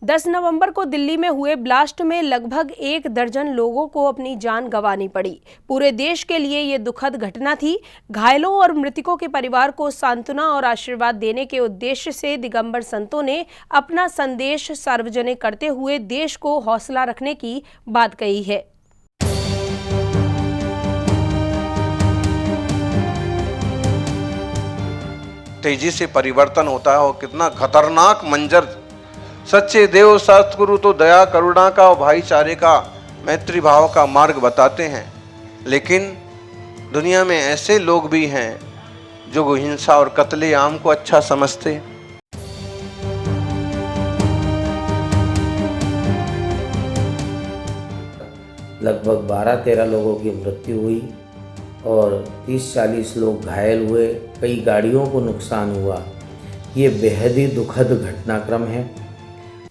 10 नवंबर को दिल्ली में हुए ब्लास्ट में लगभग 1 दर्जन लोगों को अपनी जान गंवानी पड़ी। पूरे देश के लिए ये दुखद घटना थी। घायलों और मृतकों के परिवार को सांत्वना और आशीर्वाद देने के उद्देश्य से दिगंबर संतों ने अपना संदेश सार्वजनिक करते हुए देश को हौसला रखने की बात कही है। तेजी से परिवर्तन होता है और कितना खतरनाक मंजर। सच्चे देव सतगुरु तो दया करुणा का और भाईचारे का मैत्री भाव का मार्ग बताते हैं, लेकिन दुनिया में ऐसे लोग भी हैं जो हिंसा और कत्लेआम को अच्छा समझते। लगभग 12-13 लोगों की मृत्यु हुई और 30-40 लोग घायल हुए, कई गाड़ियों को नुकसान हुआ। ये बेहद ही दुखद घटनाक्रम है।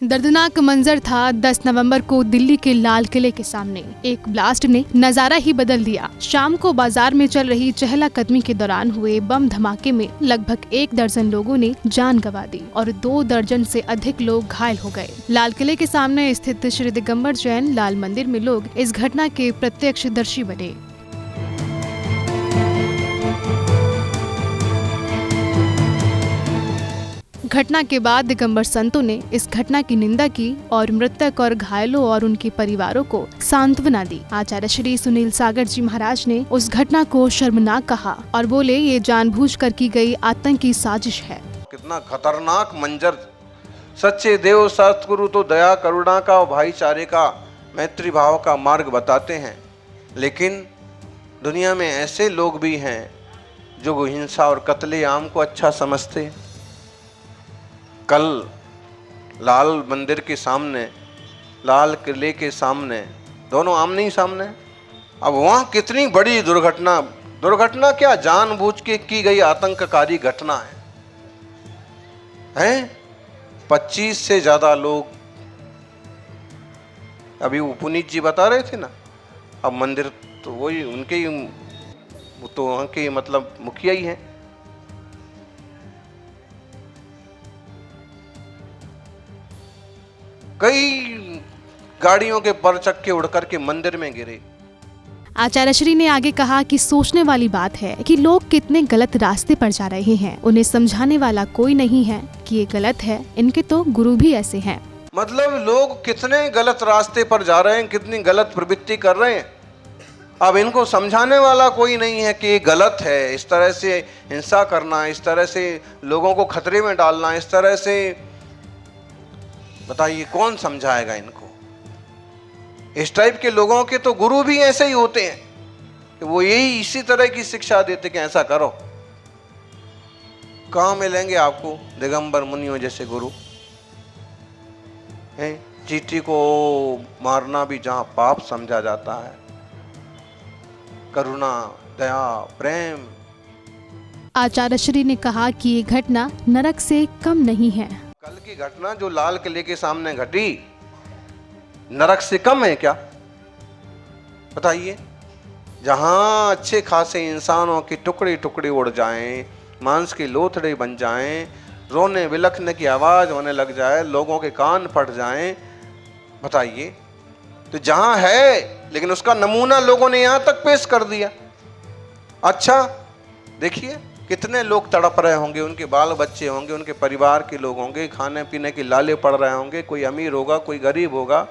दर्दनाक मंजर था 10 नवंबर को दिल्ली के लाल किले के सामने। एक ब्लास्ट ने नजारा ही बदल दिया। शाम को बाजार में चल रही चहला कदमी के दौरान हुए बम धमाके में लगभग 1 दर्जन लोगों ने जान गंवा दी और 2 दर्जन से अधिक लोग घायल हो गए। लाल किले के सामने स्थित श्री दिगंबर जैन लाल मंदिर में लोग इस घटना के प्रत्यक्षदर्शी बने। घटना के बाद दिगंबर संतों ने इस घटना की निंदा की और मृतक और घायलों और उनके परिवारों को सांत्वना दी। आचार्य श्री सुनील सागर जी महाराज ने उस घटना को शर्मनाक कहा और बोले, ये जानबूझकर की गई आतंकी साजिश है। कितना खतरनाक मंजर। सच्चे देव सतगुरु तो दया करुणा का और भाईचारे का मैत्री भाव का मार्ग बताते हैं, लेकिन दुनिया में ऐसे लोग भी हैं जो हिंसा और कत्लेआम को अच्छा समझते। कल लाल मंदिर के सामने, लाल किले के सामने, दोनों आमने ही सामने। अब वहाँ कितनी बड़ी दुर्घटना क्या जानबूझ के की गई आतंककारी घटना है। 25 से ज़्यादा लोग, अभी वो पुनीत जी बता रहे थे ना। अब मंदिर तो वही उनके ही, वो तो वहाँ के मतलब मुखिया ही हैं। कई गाड़ियों के परचक्के उड़कर के मंदिर में गिरे। आचार्य श्री ने आगे कहा कि सोचने वाली बात है कि लोग कितने गलत रास्ते पर जा रहे हैं। उन्हें समझाने वाला कोई नहीं है कि ये गलत है। इनके तो गुरु भी ऐसे हैं। मतलब लोग कितने गलत रास्ते पर जा रहे हैं, कितनी गलत प्रवृत्ति कर रहे हैं। अब इनको समझाने वाला कोई नहीं है कि ये गलत है। इस तरह से हिंसा करना, इस तरह से लोगों को खतरे में डालना, इस तरह से बताइए कौन समझाएगा इनको। इस टाइप के लोगों के तो गुरु भी ऐसे ही होते हैं कि वो यही इसी तरह की शिक्षा देते कि ऐसा करो। कहाँ मिलेंगे आपको दिगंबर मुनियों जैसे गुरु हैं। चींटी को मारना भी जहाँ पाप समझा जाता है, करुणा, दया, प्रेम। आचार्य श्री ने कहा कि ये घटना नरक से कम नहीं है। कल की घटना जो लाल किले के सामने घटी नरक से कम है क्या? बताइए। जहां अच्छे खासे इंसानों के टुकड़े टुकड़े उड़ जाएं, मांस के लोथड़े बन जाएं, रोने बिलखने की आवाज होने लग जाए, लोगों के कान फट जाएं, बताइए। तो जहां है, लेकिन उसका नमूना लोगों ने यहां तक पेश कर दिया। अच्छा देखिए कितने लोग तड़प रहे होंगे, उनके बाल बच्चे होंगे, उनके परिवार के लोग होंगे, खाने पीने के लाले पड़ रहे होंगे, कोई अमीर होगा, कोई गरीब होगा।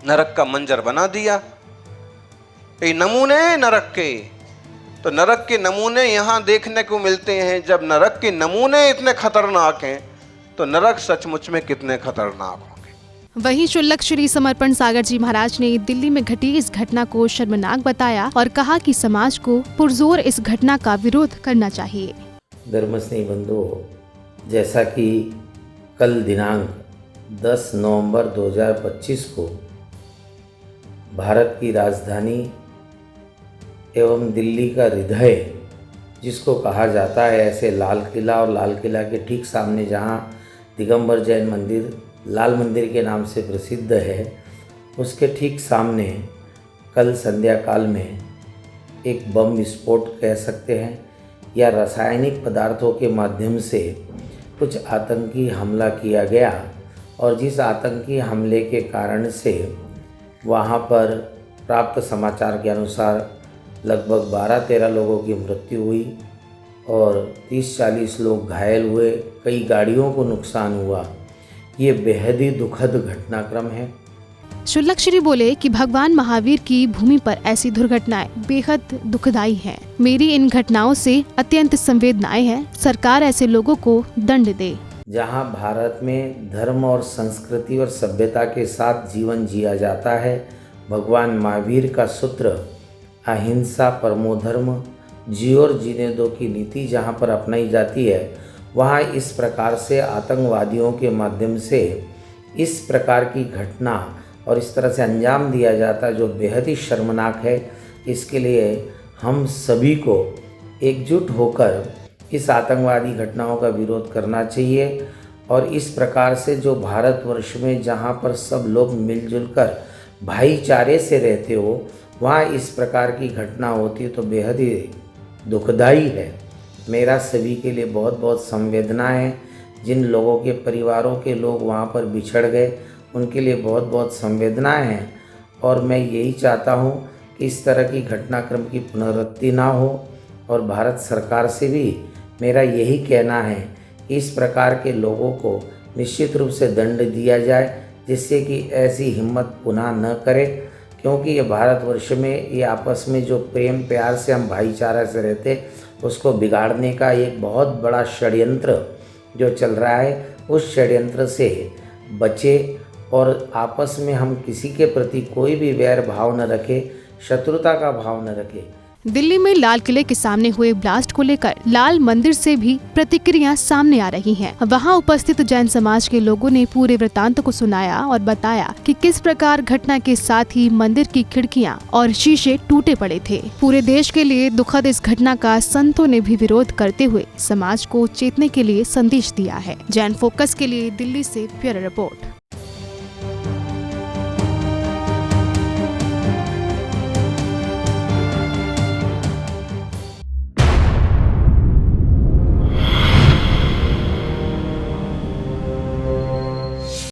नरक का मंजर बना दिया। ये नमूने नरक के, तो नरक के नमूने यहाँ देखने को मिलते हैं। जब नरक के नमूने इतने खतरनाक हैं तो नरक सचमुच में कितने खतरनाक होंगे। वहीं शुल्लक श्री समर्पण सागर जी महाराज ने दिल्ली में घटी इस घटना को शर्मनाक बताया और कहा कि समाज को पुरजोर इस घटना का विरोध करना चाहिए। धर्मस्नेही बंधुओं, जैसा कि कल दिनांक 10 नवंबर 2025 को भारत की राजधानी एवं दिल्ली का हृदय जिसको कहा जाता है, ऐसे लाल किला और लाल किला के ठीक सामने जहां दिगंबर जैन मंदिर लाल मंदिर के नाम से प्रसिद्ध है, उसके ठीक सामने कल संध्या काल में एक बम विस्फोट कह सकते हैं या रासायनिक पदार्थों के माध्यम से कुछ आतंकी हमला किया गया और जिस आतंकी हमले के कारण से वहाँ पर प्राप्त समाचार के अनुसार लगभग 12-13 लोगों की मृत्यु हुई और 30-40 लोग घायल हुए, कई गाड़ियों को नुकसान हुआ। ये बेहद ही दुखद घटनाक्रम है। शुल्लक बोले कि भगवान महावीर की भूमि पर ऐसी दुर्घटनाएं बेहद दुखदायी हैं। मेरी इन घटनाओं से अत्यंत संवेदनाएं हैं। सरकार ऐसे लोगों को दंड दे। जहां भारत में धर्म और संस्कृति और सभ्यता के साथ जीवन जिया जाता है, भगवान महावीर का सूत्र अहिंसा परमो धर्म, जियो और जीने दो की नीति जहां पर अपनाई जाती है, वहां इस प्रकार से आतंकवादियों के माध्यम से इस प्रकार की घटना और इस तरह से अंजाम दिया जाता है जो बेहद ही शर्मनाक है। इसके लिए हम सभी को एकजुट होकर इस आतंकवादी घटनाओं का विरोध करना चाहिए और इस प्रकार से जो भारतवर्ष में जहाँ पर सब लोग मिलजुल कर भाईचारे से रहते हो, वहाँ इस प्रकार की घटना होती है तो बेहद ही दुखदाई है। मेरा सभी के लिए बहुत बहुत संवेदना है। जिन लोगों के परिवारों के लोग वहाँ पर बिछड़ गए, उनके लिए बहुत बहुत संवेदनाएं हैं और मैं यही चाहता हूँ कि इस तरह की घटनाक्रम की पुनरावृत्ति ना हो। और भारत सरकार से भी मेरा यही कहना है कि इस प्रकार के लोगों को निश्चित रूप से दंड दिया जाए, जिससे कि ऐसी हिम्मत पुनः न करे, क्योंकि ये भारतवर्ष में ये आपस में जो प्रेम प्यार से हम भाईचारा से रहते, उसको बिगाड़ने का एक बहुत बड़ा षड्यंत्र जो चल रहा है, उस षड्यंत्र से बचे और आपस में हम किसी के प्रति कोई भी वैर भाव न रखें, शत्रुता का भाव न रखें। दिल्ली में लाल किले के सामने हुए ब्लास्ट को लेकर लाल मंदिर से भी प्रतिक्रिया सामने आ रही हैं। वहां उपस्थित जैन समाज के लोगों ने पूरे वृतांत को सुनाया और बताया कि किस प्रकार घटना के साथ ही मंदिर की खिड़कियां और शीशे टूटे पड़े थे। पूरे देश के लिए दुखद इस घटना का संतों ने भी विरोध करते हुए समाज को चेतने के लिए संदेश दिया है। जैन फोकस के लिए दिल्ली से ब्यूरो रिपोर्ट।